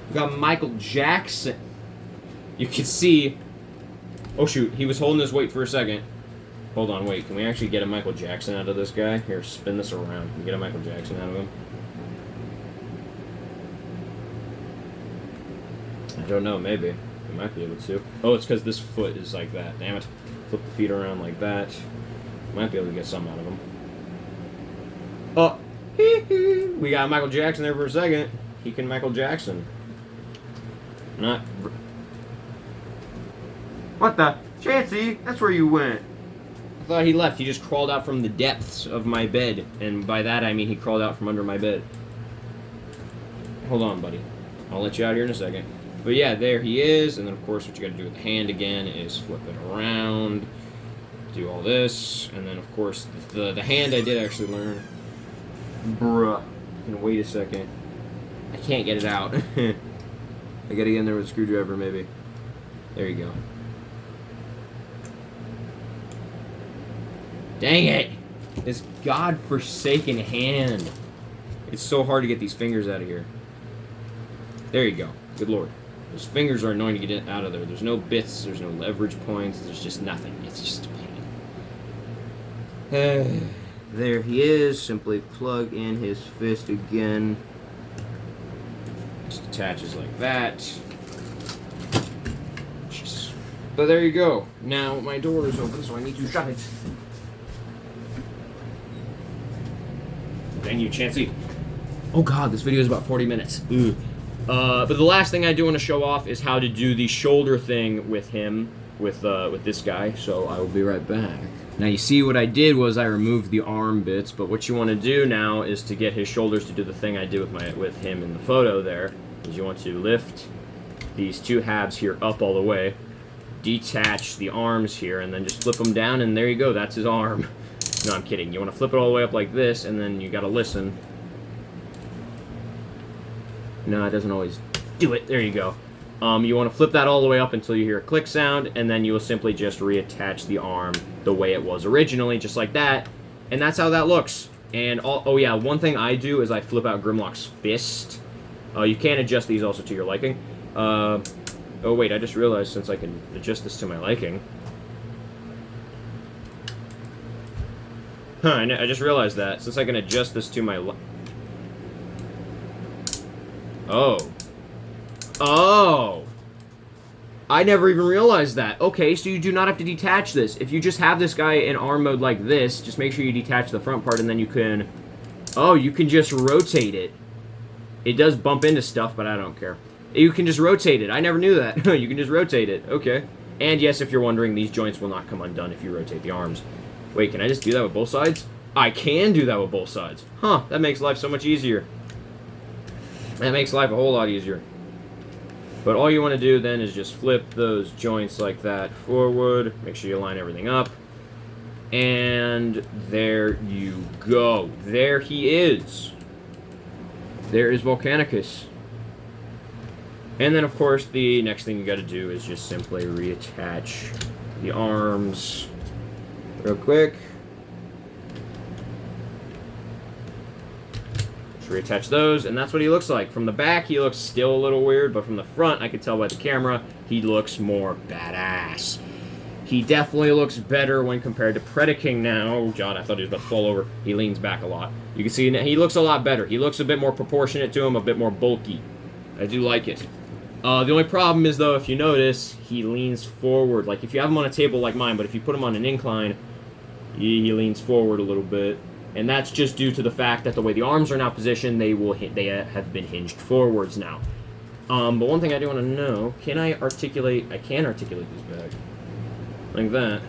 We got Michael Jackson. You can see. Oh shoot, he was holding his weight for a second. Hold on, wait. Can we actually get a Michael Jackson out of this guy? Here, spin this around. Can we get a Michael Jackson out of him? I don't know, maybe. We might be able to. Oh, it's because this foot is like that. Damn it. Flip the feet around like that. Might be able to get some out of him. Oh! We got Michael Jackson there for a second. He can Michael Jackson. Not... What the? Chansey, that's where you went. I thought he left. He just crawled out from the depths of my bed. And by that, I mean he crawled out from under my bed. Hold on, buddy. I'll let you out here in a second. But yeah, there he is. And then, of course, what you got to do with the hand again is flip it around. Do all this. And then, of course, the hand I did actually learn. Bruh. Wait a second. I can't get it out. I got to get in there with a screwdriver, maybe. There you go. Dang it! This godforsaken hand. It's so hard to get these fingers out of here. There you go. Good lord. Those fingers are annoying to get out of there. There's no bits, there's no leverage points, there's just nothing. It's just a pain. There he is. Simply plug in his fist again. Just attaches like that. Jesus. So there you go. Now my door is open, so I need to shut it. Dang you, Chansey. Oh god, this video is about 40 minutes. Ugh. But the last thing I do want to show off is how to do the shoulder thing with him, with this guy, so I will be right back. Now you see what I did was I removed the arm bits, but what you want to do now is to get his shoulders to do the thing I did with him in the photo there, is you want to lift these two halves here up all the way, detach the arms here, and then just flip them down, and there you go, that's his arm. No, I'm kidding. You want to flip it all the way up like this, and then you gotta listen. No, it doesn't always do it. There you go. You want to flip that all the way up until you hear a click sound, and then you will simply just reattach the arm the way it was originally, just like that. And that's how that looks. And, oh yeah, one thing I do is I flip out Grimlock's fist. You can adjust these also to your liking. Oh wait, I just realized since I can adjust this to my liking. Huh, I just realized that. Since I can adjust this to my Oh. Oh! I never even realized that. Okay, so you do not have to detach this. If you just have this guy in arm mode like this, just make sure you detach the front part and then you can... Oh, you can just rotate it. It does bump into stuff, but I don't care. You can just rotate it. I never knew that. You can just rotate it. Okay. And yes, if you're wondering, these joints will not come undone if you rotate the arms. Wait, can I just do that with both sides? I can do that with both sides. Huh, that makes life so much easier. That makes life a whole lot easier. But all you want to do then is just flip those joints like that forward. Make sure you line everything up. And there you go. There he is. There is Volcanicus. And then, of course, the next thing you got to do is just simply reattach the arms real quick. Just reattach those, and that's what he looks like. From the back, he looks still a little weird, but from the front, I could tell by the camera, he looks more badass. He definitely looks better when compared to Predaking now. Oh, God, I thought he was about to fall over. He leans back a lot. You can see he looks a lot better. He looks a bit more proportionate to him, a bit more bulky. I do like it. The only problem is, though, if you notice, he leans forward. Like, if you have him on a table like mine, but if you put him on an incline, he leans forward a little bit. And that's just due to the fact that the way the arms are now positioned, they have been hinged forwards now. But one thing I do want to know, can I articulate... I can articulate these back. Like that.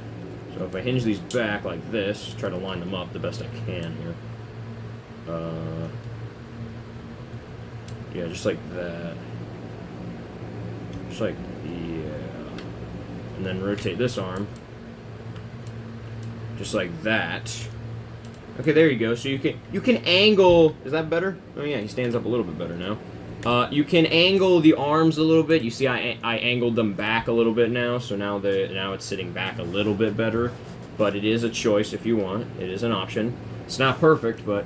So if I hinge these back like this, try to line them up the best I can here. Yeah, just like that. Just like, yeah. And then rotate this arm. Just like that. Okay, there you go. So you can angle... Is that better? Oh yeah, he stands up a little bit better now. You can angle the arms a little bit. You see I angled them back a little bit now, so now it's sitting back a little bit better. But it is a choice if you want. It is an option. It's not perfect, but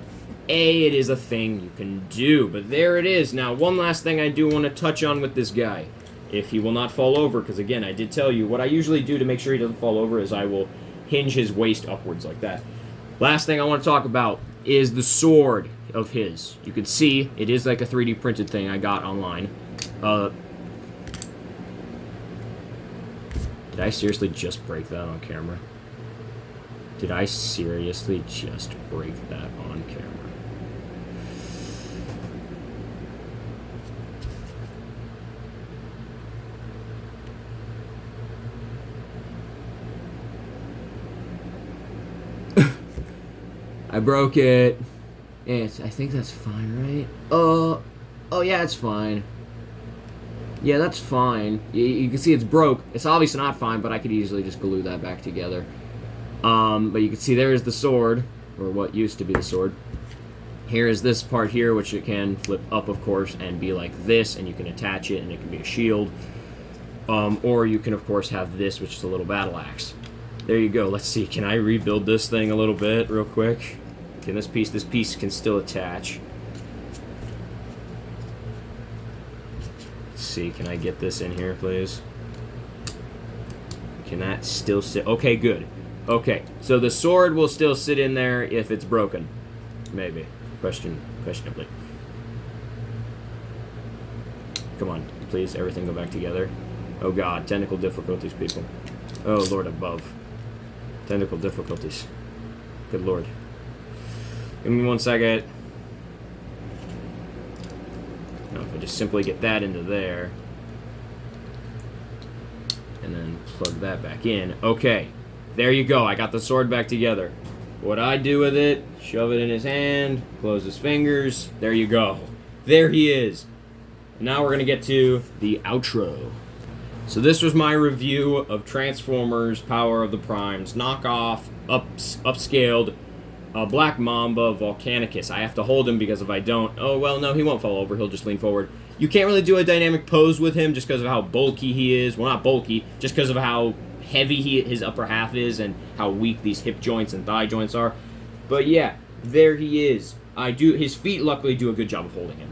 it is a thing you can do. But there it is. Now, one last thing I do want to touch on with this guy. If he will not fall over, because again, I did tell you, what I usually do to make sure he doesn't fall over is I will hinge his waist upwards like that. Last thing I want to talk about is the sword of his. You can see it is like a 3D printed thing I got online. Did I seriously just break that on camera? Did I seriously just break that on camera? I broke it. I think that's fine, right? Oh yeah, it's fine. Yeah, that's fine. You can see it's broke. It's obviously not fine, but I could easily just glue that back together. But you can see there's the sword, or what used to be the sword. Here is this part here, which it can flip up, of course, and be like this, and you can attach it, and it can be a shield. Or you can, of course, have this, which is a little battle axe. There you go. Let's see. Can I rebuild this thing a little bit real quick? Can this piece can still attach. Let's see. Can I get this in here, please? Can that still sit? Okay, good. Okay, so the sword will still sit in there if it's broken. Maybe. Questionably. Come on, please. Everything go back together. Oh God, technical difficulties, people. Oh Lord above. Technical difficulties. Good Lord. Give me 1 second. Now, if I just simply get that into there, and then plug that back in. Okay, there you go. I got the sword back together. What I do with it, shove it in his hand, close his fingers. There you go. There he is. Now we're going to get to the outro. So this was my review of Transformers Power of the Primes, knockoff, upscaled, Black Mamba Volcanicus. I have to hold him because if I don't, oh well, no, he won't fall over. He'll just lean forward. You can't really do a dynamic pose with him just because of how bulky he is. Well, not bulky, just because of how heavy his upper half is and how weak these hip joints and thigh joints are. But yeah, there he is. His feet luckily do a good job of holding him.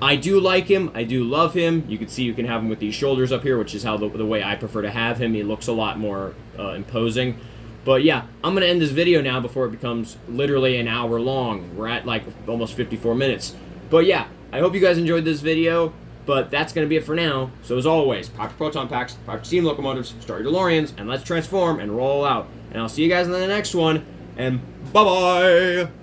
I do like him. I do love him. You can see you can have him with these shoulders up here, which is how the way I prefer to have him. He looks a lot more imposing. But yeah, I'm going to end this video now before it becomes literally an hour long. We're at like almost 54 minutes. But yeah, I hope you guys enjoyed this video. But that's going to be it for now. So as always, pop your proton packs, pop your steam locomotives, start your DeLoreans, and let's transform and roll out. And I'll see you guys in the next one. And bye-bye!